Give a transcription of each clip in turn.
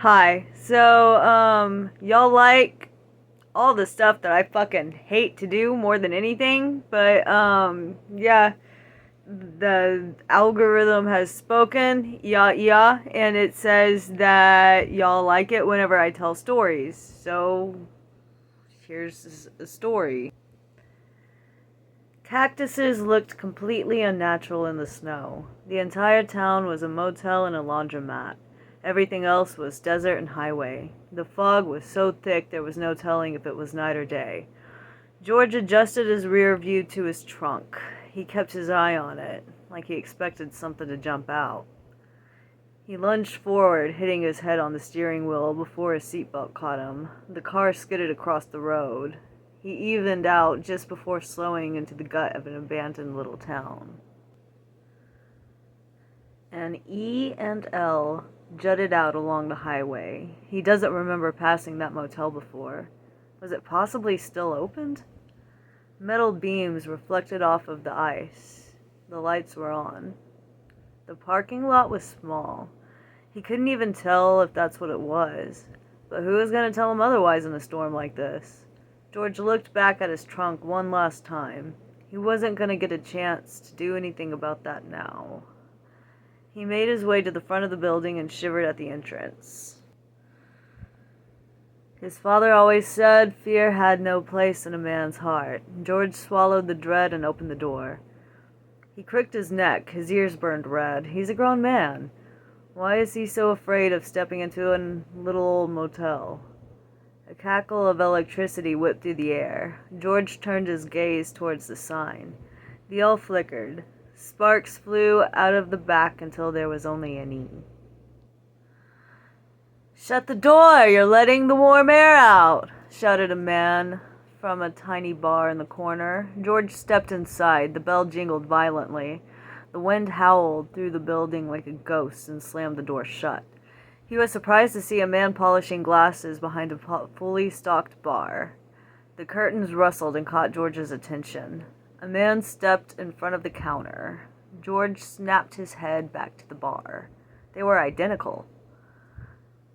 Hi. Y'all like all the stuff that I fucking hate to do more than anything, but, yeah, the algorithm has spoken, yeah, and it says that y'all like it whenever I tell stories. So, here's a story. Cactuses looked completely unnatural in the snow. The entire town was a motel and a laundromat. Everything else was desert and highway. The fog was so thick there was no telling if it was night or day. George adjusted his rear view to his trunk. He kept his eye on it, like he expected something to jump out. He lunged forward, hitting his head on the steering wheel before his seatbelt caught him. The car skidded across the road. He evened out just before slowing into the gut of an abandoned little town. An E and L jutted out along the highway. He doesn't remember passing that motel before. Was it possibly still opened? Metal beams reflected off of the ice. The lights were on. The parking lot was small. He couldn't even tell if that's what it was. But who was going to tell him otherwise in a storm like this? George looked back at his trunk one last time. He wasn't going to get a chance to do anything about that now. He made his way to the front of the building and shivered at the entrance. His father always said fear had no place in a man's heart. George swallowed the dread and opened the door. He cricked his neck. His ears burned red. He's a grown man. Why is he so afraid of stepping into a little old motel? A cackle of electricity whipped through the air. George turned his gaze towards the sign. The L flickered. Sparks flew out of the back until there was only an E. "Shut the door! You're letting the warm air out!" shouted a man from a tiny bar in the corner. George stepped inside. The bell jingled violently. The wind howled through the building like a ghost and slammed the door shut. He was surprised to see a man polishing glasses behind a fully stocked bar. The curtains rustled and caught George's attention. A man stepped in front of the counter. George snapped his head back to the bar. They were identical.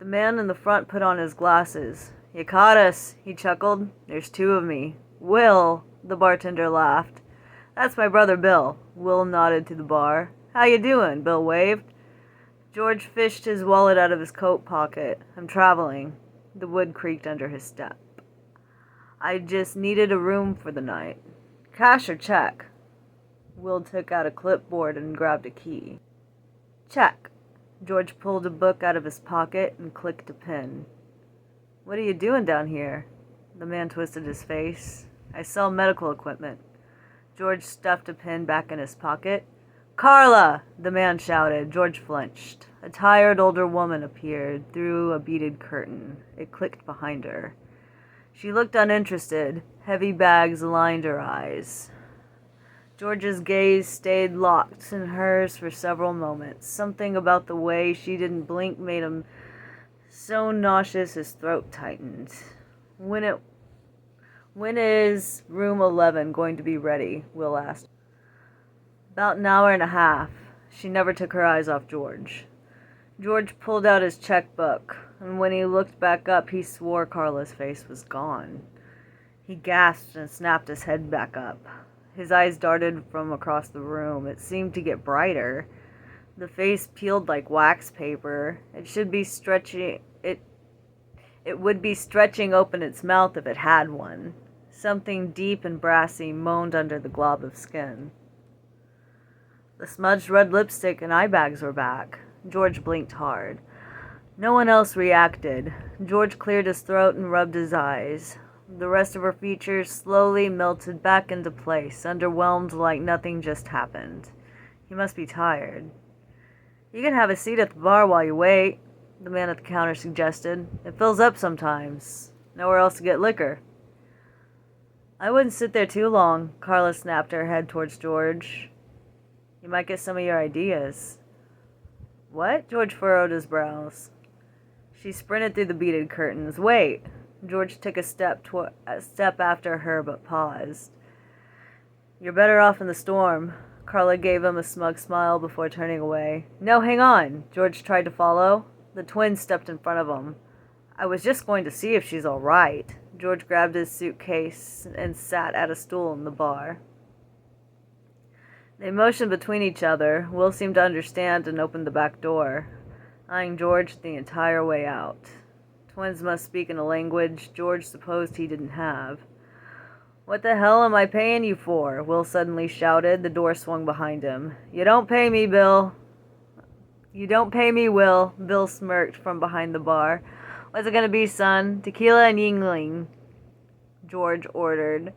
The man in the front put on his glasses. "You caught us," he chuckled. "There's two of me." "Will," the bartender laughed. "That's my brother Bill." Will nodded to the bar. "How you doing?" Bill waved. George fished his wallet out of his coat pocket. "I'm traveling." The wood creaked under his step. "I just needed a room for the night." "Cash or check?" Will took out a clipboard and grabbed a key. "Check." George pulled a book out of his pocket and clicked a pen. "What are you doing down here?" The man twisted his face. "I sell medical equipment." George stuffed a pen back in his pocket. "Carla!" the man shouted. George flinched. A tired older woman appeared through a beaded curtain. It clicked behind her. She looked uninterested. Heavy bags lined her eyes. George's gaze stayed locked in hers for several moments. Something about the way she didn't blink made him so nauseous his throat tightened. When is room 11 going to be ready?" Will asked. "About an hour and a half." She never took her eyes off George. George pulled out his checkbook, and when he looked back up, he swore Carla's face was gone. He gasped and snapped his head back up. His eyes darted from across the room. It seemed to get brighter. The face peeled like wax paper. It would be stretching open its mouth if it had one. Something deep and brassy moaned under the glob of skin. The smudged red lipstick and eye bags were back. George blinked hard. No one else reacted. George cleared his throat and rubbed his eyes. The rest of her features slowly melted back into place, underwhelmed like nothing just happened. He must be tired. "You can have a seat at the bar while you wait," the man at the counter suggested. "It fills up sometimes. Nowhere else to get liquor." "I wouldn't sit there too long." Carla snapped her head towards George. "You might get some of your ideas." "What?" George furrowed his brows. She sprinted through the beaded curtains. "Wait!" George took a step after her, but paused. "You're better off in the storm." Carla gave him a smug smile before turning away. "No, hang on!" George tried to follow. The twins stepped in front of him. I was just going to see if she's all right. George grabbed his suitcase and sat at a stool in the bar. They motioned between each other. Will seemed to understand and opened the back door, eyeing George the entire way out. Twins must speak in a language George supposed he didn't have. "What the hell am I paying you for?" Will suddenly shouted. The door swung behind him. "You don't pay me, Bill." "You don't pay me, Will," Bill smirked from behind the bar. "What's it gonna be, son?" "Tequila and Yingling," George ordered.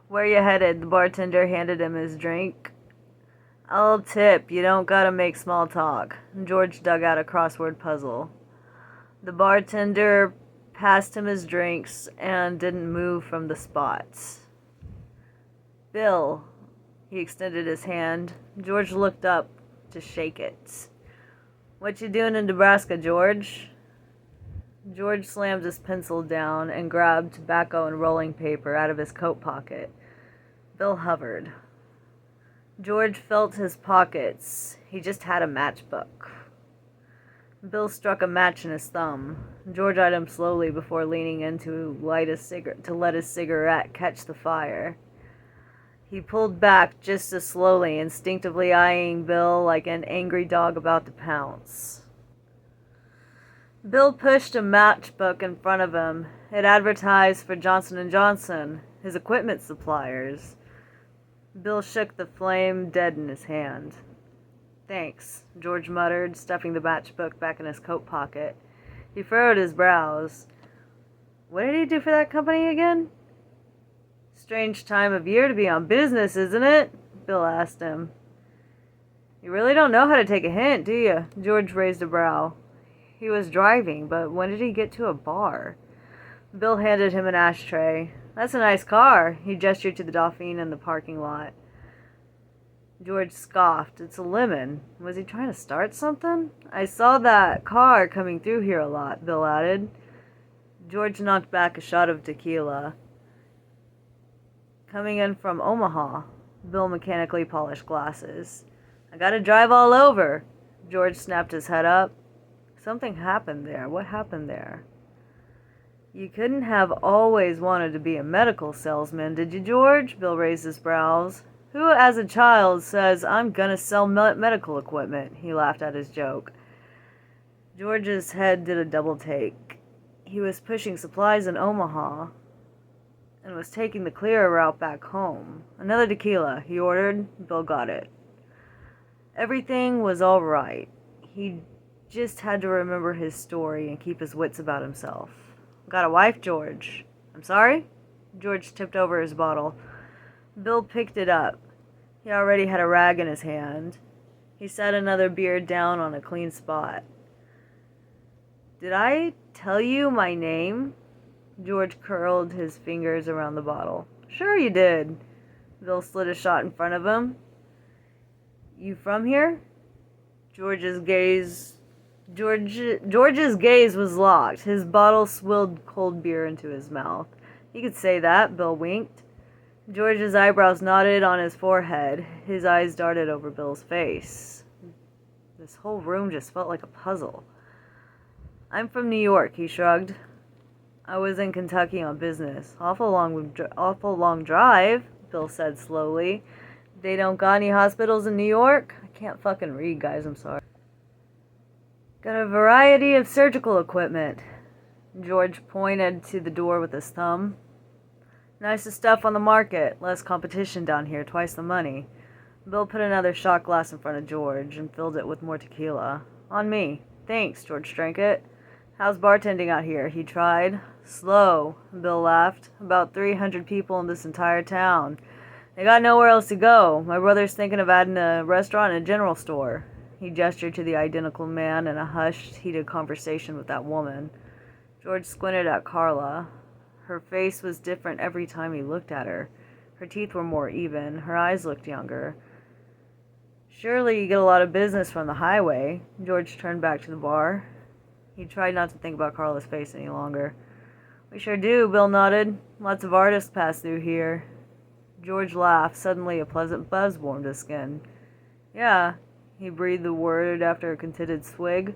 "Where you headed?" The bartender handed him his drink. "I'll tip. You don't gotta make small talk." George dug out a crossword puzzle. The bartender passed him his drinks and didn't move from the spot. "Bill." He extended his hand. George looked up to shake it. "What you doing in Nebraska, George?" George slammed his pencil down and grabbed tobacco and rolling paper out of his coat pocket. Bill hovered. George felt his pockets. He just had a matchbook. Bill struck a match in his thumb. George eyed him slowly before leaning in to let his cigarette catch the fire. He pulled back just as slowly, instinctively eyeing Bill like an angry dog about to pounce. Bill pushed a matchbook in front of him. It advertised for Johnson & Johnson, his equipment suppliers. Bill shook the flame dead in his hand. "Thanks," George muttered, stuffing the matchbook back in his coat pocket. He furrowed his brows. What did he do for that company again? "Strange time of year to be on business, isn't it?" Bill asked him. "You really don't know how to take a hint, do you?" George raised a brow. He was driving, but when did he get to a bar? Bill handed him an ashtray. "That's a nice car." He gestured to the Dauphine in the parking lot. George scoffed. "It's a lemon." Was he trying to start something? "I saw that car coming through here a lot," Bill added. George knocked back a shot of tequila. "Coming in from Omaha." Bill mechanically polished glasses. "I gotta drive all over." George snapped his head up. Something happened there. What happened there? "You couldn't have always wanted to be a medical salesman, did you, George?" Bill raised his brows. "Who, as a child, says I'm gonna sell medical equipment?" He laughed at his joke. George's head did a double take. He was pushing supplies in Omaha and was taking the clearer route back home. "Another tequila," he ordered. Bill got it. Everything was all right. He just had to remember his story and keep his wits about himself. "Got a wife, George?" "I'm sorry?" George tipped over his bottle. Bill picked it up. He already had a rag in his hand. He set another beer down on a clean spot. "Did I tell you my name?" George curled his fingers around the bottle. "Sure you did." Bill slid a shot in front of him. "You from here?" George's gaze was locked. His bottle swilled cold beer into his mouth. "You could say that," Bill winked. George's eyebrows knotted on his forehead. His eyes darted over Bill's face. This whole room just felt like a puzzle. "I'm from New York," he shrugged. "I was in Kentucky on business." Awful long drive," Bill said slowly. "They don't got any hospitals in New York?" I can't fucking read, guys, I'm sorry. "Got a variety of surgical equipment." George pointed to the door with his thumb. "Nicest stuff on the market. Less competition down here, twice the money." Bill put another shot glass in front of George and filled it with more tequila. "On me." "Thanks." George drank it. "How's bartending out here?" He tried. "Slow," Bill laughed. "About 300 people in this entire town. They got nowhere else to go. My brother's thinking of adding a restaurant and a general store." He gestured to the identical man in a hushed, heated conversation with that woman. George squinted at Carla. Her face was different every time he looked at her. Her teeth were more even. Her eyes looked younger. "Surely you get a lot of business from the highway." George turned back to the bar. He tried not to think about Carla's face any longer. "We sure do," Bill nodded. "Lots of artists pass through here." George laughed. Suddenly a pleasant buzz warmed his skin. "Yeah," he breathed the word after a contented swig.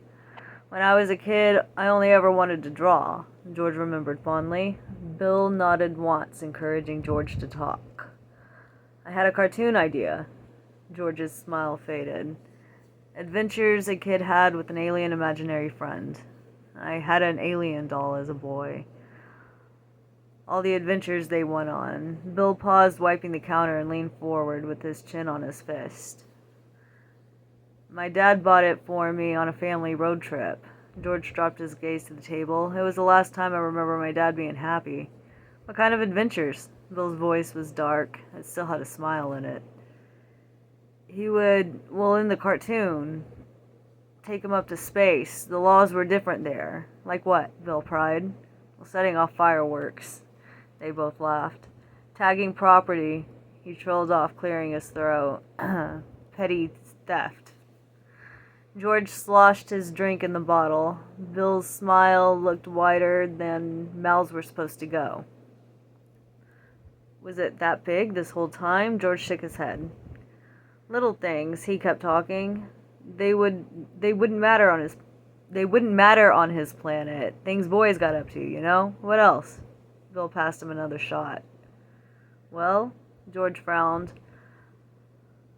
When I was a kid, I only ever wanted to draw, George remembered fondly. Bill nodded once, encouraging George to talk. I had a cartoon idea. George's smile faded. Adventures a kid had with an alien imaginary friend. I had an alien doll as a boy. All the adventures they went on. Bill paused, wiping the counter, and leaned forward with his chin on his fist. My dad bought it for me on a family road trip. George dropped his gaze to the table. It was the last time I remember my dad being happy. What kind of adventures? Bill's voice was dark. It still had a smile in it. He would, well, in the cartoon, take him up to space. The laws were different there. Like what? Bill pried. Well, setting off fireworks. They both laughed. Tagging property. He trilled off, clearing his throat. Petty theft. George sloshed his drink in the bottle. Bill's smile looked wider than mouths were supposed to go. Was it that big this whole time? George shook his head. Little things, he kept talking. They wouldn't matter on his planet. Things boys got up to, you know? What else? Bill passed him another shot. Well, George frowned.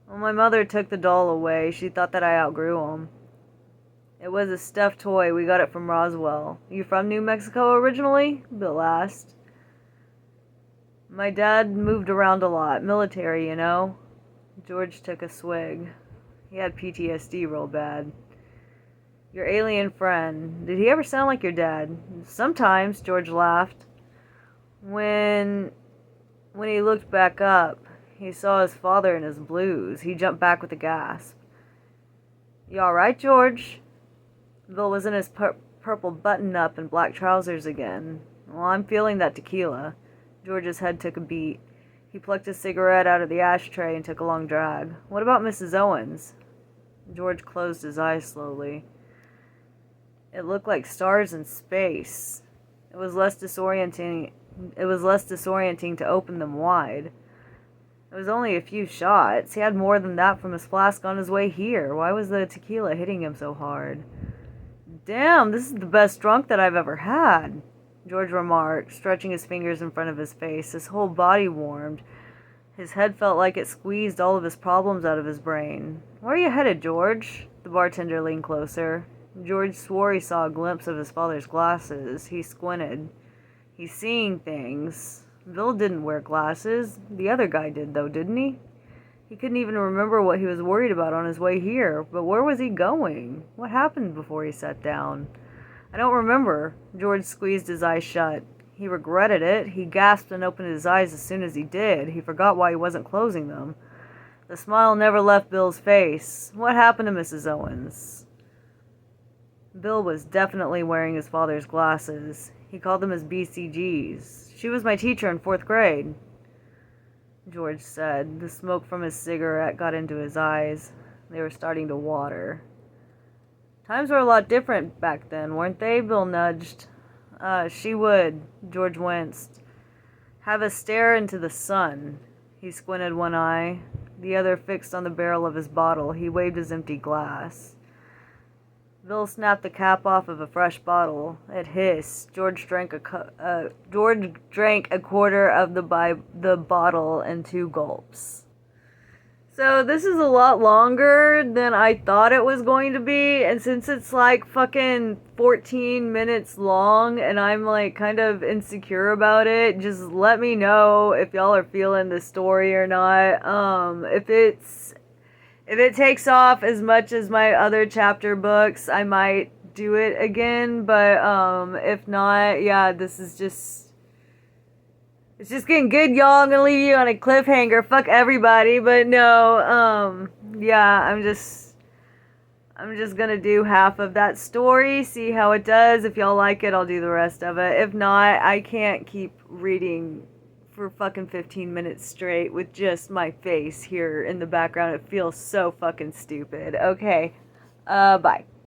Well, my mother took the doll away. She thought that I outgrew him. It was a stuffed toy. We got it from Roswell. You from New Mexico originally? Bill asked. My dad moved around a lot. Military, you know? George took a swig. He had PTSD real bad. Your alien friend. Did he ever sound like your dad? Sometimes, George laughed. When he looked back up, he saw his father in his blues. He jumped back with a gasp. You all right, George? Bill was in his purple button-up and black trousers again. Well, I'm feeling that tequila. George's head took a beat. He plucked a cigarette out of the ashtray and took a long drag. What about Mrs. Owens? George closed his eyes slowly. It looked like stars in space. It was less disorienting to open them wide. It was only a few shots. He had more than that from his flask on his way here. Why was the tequila hitting him so hard? Damn, this is the best drunk that I've ever had, George remarked, stretching his fingers in front of his face. His whole body warmed. His head felt like it squeezed all of his problems out of his brain. Where are you headed, George? The bartender leaned closer. George swore he saw a glimpse of his father's glasses. He squinted. He's seeing things. Bill didn't wear glasses. The other guy did, though, didn't he? He couldn't even remember what he was worried about on his way here. But where was he going? What happened before he sat down? I don't remember. George squeezed his eyes shut. He regretted it. He gasped and opened his eyes as soon as he did. He forgot why he wasn't closing them. The smile never left Bill's face. What happened to Mrs. Owens? Bill was definitely wearing his father's glasses. He called them his BCGs. She was my teacher in 4th grade, George said. The smoke from his cigarette got into his eyes. They were starting to water. Times were a lot different back then, weren't they? Bill nudged. She would, George winced. Have a stare into the sun. He squinted one eye, the other fixed on the barrel of his bottle. He waved his empty glass. Bill snapped the cap off of a fresh bottle. It hissed. George drank a quarter of the bottle in 2 gulps. So this is a lot longer than I thought it was going to be, and since it's like fucking 14 minutes long and I'm like kind of insecure about it, just let me know if y'all are feeling the story or not. If it takes off as much as my other chapter books, I might do it again, but if not, yeah, it's just getting good, y'all. I'm gonna leave you on a cliffhanger. Fuck everybody, but no, yeah, I'm just gonna do half of that story, see how it does. If y'all like it, I'll do the rest of it. If not, I can't keep reading for fucking 15 minutes straight with just my face here in the background. It feels so fucking stupid. Okay, bye.